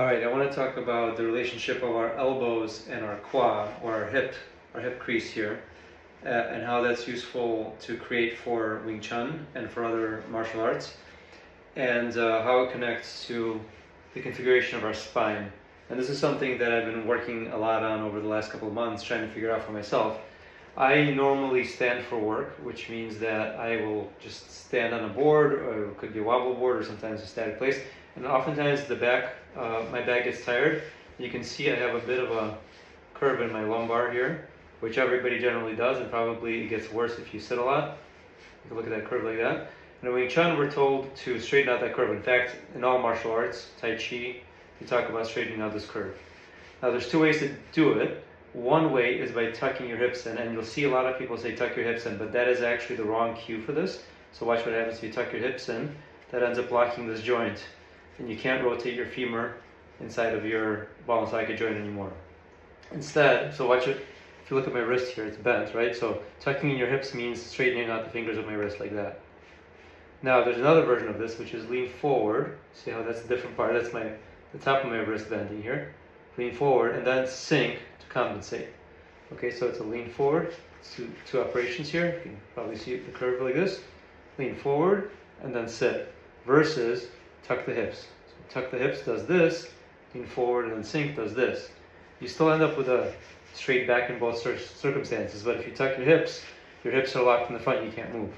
All right, I want to talk about the relationship of our elbows and our quad, or our hip crease here, and how that's useful to create for Wing Chun and for other martial arts, and how it connects to the configuration of our spine. And this is something that I've been working a lot on over the last couple of months, trying to figure out for myself. I normally stand for work, which means that I will just stand on a board, or it could be a wobble board, or sometimes a static place. And oftentimes my back gets tired. You can see I have a bit of a curve in my lumbar here, which everybody generally does, and probably it gets worse if you sit a lot. You can look at that curve like that. And in Wing Chun, we're told to straighten out that curve. In fact, in all martial arts, Tai Chi, you talk about straightening out this curve. Now, there's two ways to do it. One way is by tucking your hips in, and you'll see a lot of people say tuck your hips in, but that is actually the wrong cue for this. So watch what happens if you tuck your hips in. That ends up blocking this joint, and you can't rotate your femur inside of your ball and socket joint anymore. Instead, so watch it. If you look at my wrist here, it's bent, right? So tucking in your hips means straightening out the fingers of my wrist like that. Now there's another version of this, which is lean forward. See how that's a different part? That's the top of my wrist bending here. Lean forward and then sink to compensate. Okay, so it's a lean forward. It's two operations here. You can probably see the curve like this. Lean forward and then sit. Versus tuck the hips. So tuck the hips does this. Lean forward and then sink does this. You still end up with a straight back in both circumstances, but if you tuck your hips are locked in the front, you can't move.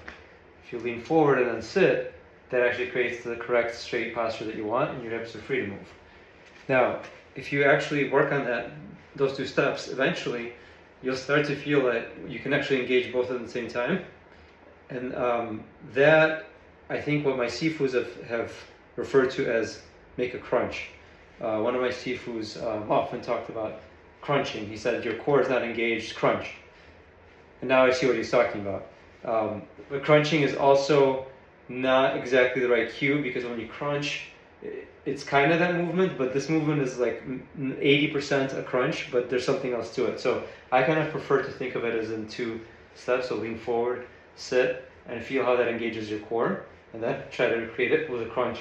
If you lean forward and then sit, that actually creates the correct straight posture that you want, and your hips are free to move. Now, if you actually work on those two steps, eventually you'll start to feel that you can actually engage both at the same time. And that, I think, what my sifus have referred to as make a crunch. One of my sifus often talked about crunching. He said, your core is not engaged, crunch. And now I see what he's talking about. But crunching is also not exactly the right cue, because when you crunch, it's kind of that movement, but this movement is like 80% a crunch, but there's something else to it. So I kind of prefer to think of it as in two steps. So lean forward, sit, and feel how that engages your core, and then try to create it with a crunch.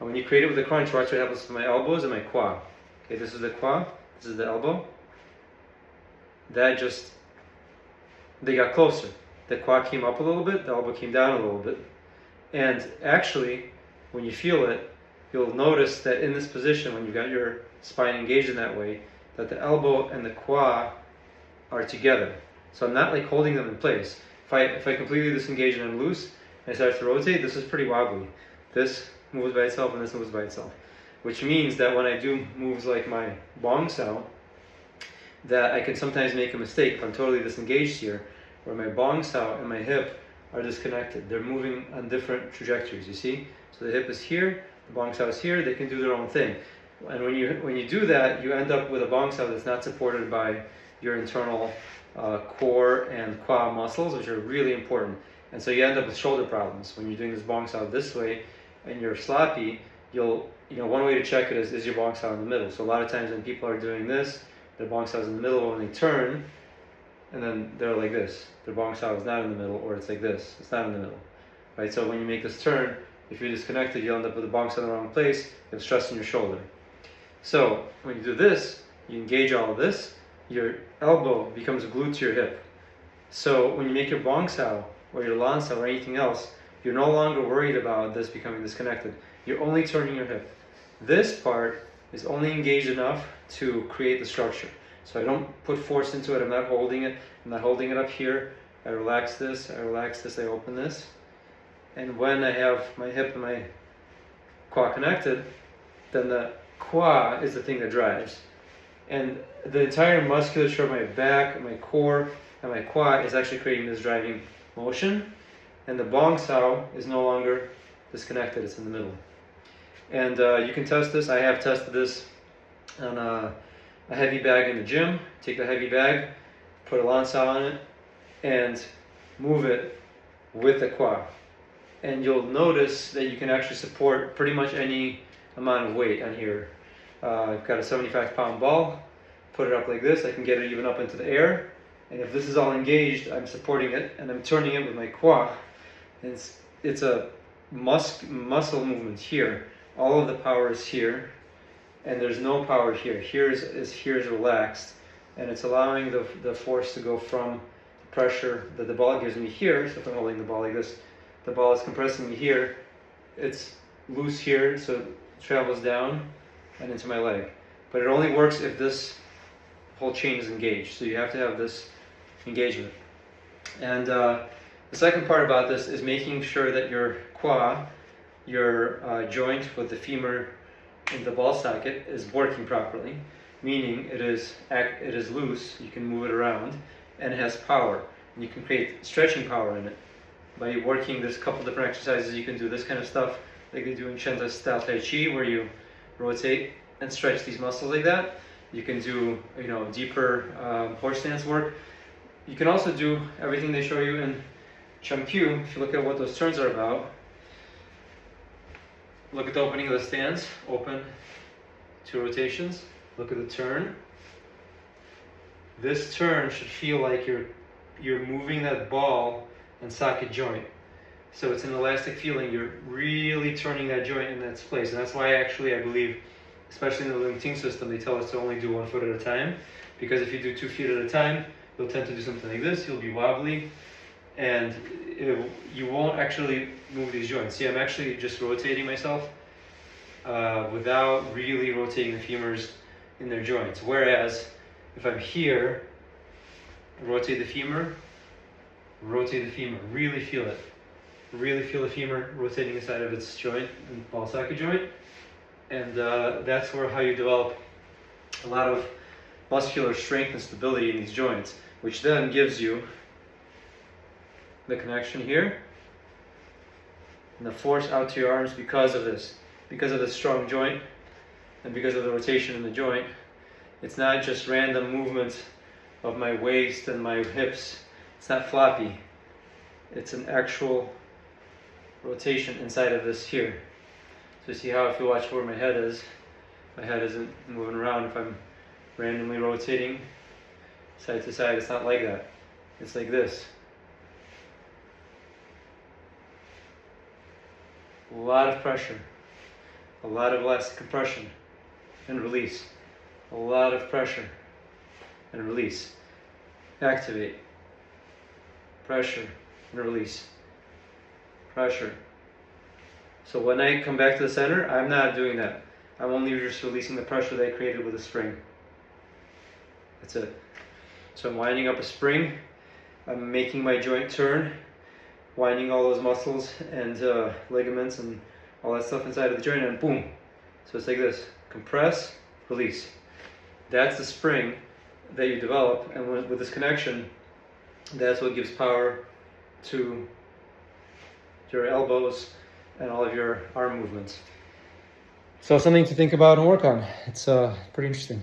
And when you create it with a crunch, watch what happens to my elbows and my quad. Okay, this is the quad, this is the elbow. They got closer. The quad came up a little bit, the elbow came down a little bit. And actually, when you feel it, you'll notice that in this position, when you've got your spine engaged in that way, that the elbow and the quad are together. So I'm not like holding them in place. If I completely disengage and I'm loose, and I start to rotate, this is pretty wobbly. This moves by itself and this moves by itself. Which means that when I do moves like my Bong Sau, that I can sometimes make a mistake if I'm totally disengaged here, where my Bong Sau and my hip are disconnected. They're moving on different trajectories, you see? So the hip is here, the Bong Sau is here, they can do their own thing. And when you do that, you end up with a Bong Sau that's not supported by your internal core and quad muscles, which are really important. And so you end up with shoulder problems. When you're doing this Bong Sau this way and you're sloppy, one way to check it is your Bong Sau in the middle. So a lot of times when people are doing this, their Bong Sau is in the middle, when they turn, and then they're like this. Their Bong Sau is not in the middle, or it's like this. It's not in the middle, right? So when you make this turn, if you're disconnected, you'll end up with the Bong Sau in the wrong place. You have stress in your shoulder. So when you do this, you engage all of this. Your elbow becomes glued to your hip. So when you make your Bong Sau or your Lan Sau or anything else, you're no longer worried about this becoming disconnected. You're only turning your hip. This part is only engaged enough to create the structure. So I don't put force into it. I'm not holding it. I'm not holding it up here. I relax this, I open this. And when I have my hip and my quad connected, then the quad is the thing that drives. And the entire musculature of my back, my core, and my quad is actually creating this driving motion. And the Bong Sau is no longer disconnected, it's in the middle. And you can test this. I have tested this on a heavy bag in the gym. Take the heavy bag, put a Lan Sau on it, and move it with the quad. And you'll notice that you can actually support pretty much any amount of weight on here. I've got a 75-pound ball, put it up like this, I can get it even up into the air. And if this is all engaged, I'm supporting it, and I'm turning it with my quad. And it's a muscle movement here. All of the power is here, and there's no power here. Here is relaxed, and it's allowing the force to go from pressure that the ball gives me here. So if I'm holding the ball like this, the ball is compressing me here. It's loose here, so it travels down and into my leg. But it only works if this whole chain is engaged. So you have to have this engagement. And the second part about this is making sure that your qua, your joint with the femur in the ball socket, is working properly, meaning it is loose, you can move it around, and it has power. And you can create stretching power in it. By working this couple different exercises, you can do this kind of stuff, like they do in Chen style Tai Chi, where you rotate and stretch these muscles like that. You can do, deeper horse stance work. You can also do everything they show you in Chum Kiu. If you look at what those turns are about, look at the opening of the stance, open, 2 rotations. Look at the turn. This turn should feel like you're moving that ball and socket joint. So it's an elastic feeling. You're really turning that joint in its place. And that's why I believe, especially in the Ling Ting system, they tell us to only do 1 foot at a time. Because if you do 2 feet at a time, you'll tend to do something like this. You'll be wobbly, and you won't actually move these joints. See, I'm actually just rotating myself without really rotating the femurs in their joints. Whereas if I'm here, rotate the femur, really feel it. Really feel the femur rotating inside of its joint, and ball socket joint. And that's how you develop a lot of muscular strength and stability in these joints, which then gives you the connection here and the force out to your arms because of this strong joint and because of the rotation in the joint. It's not just random movements of my waist and my hips. It's not floppy. It's an actual rotation inside of this here. So see how, if you watch where my head isn't moving around. If I'm randomly rotating side to side, it's not like that. It's like this. A lot of pressure, a lot of elastic compression and release. A lot of pressure and release. Activate. Pressure and release. Pressure. So when I come back to the center, I'm not doing that. I'm only just releasing the pressure that I created with a spring. That's it. So I'm winding up a spring. I'm making my joint turn, winding all those muscles and ligaments and all that stuff inside of the joint, and boom. So it's like this. Compress, release. That's the spring that you develop, and with this connection, that's what gives power to your elbows and all of your arm movements. So something to think about and work on. It's pretty interesting.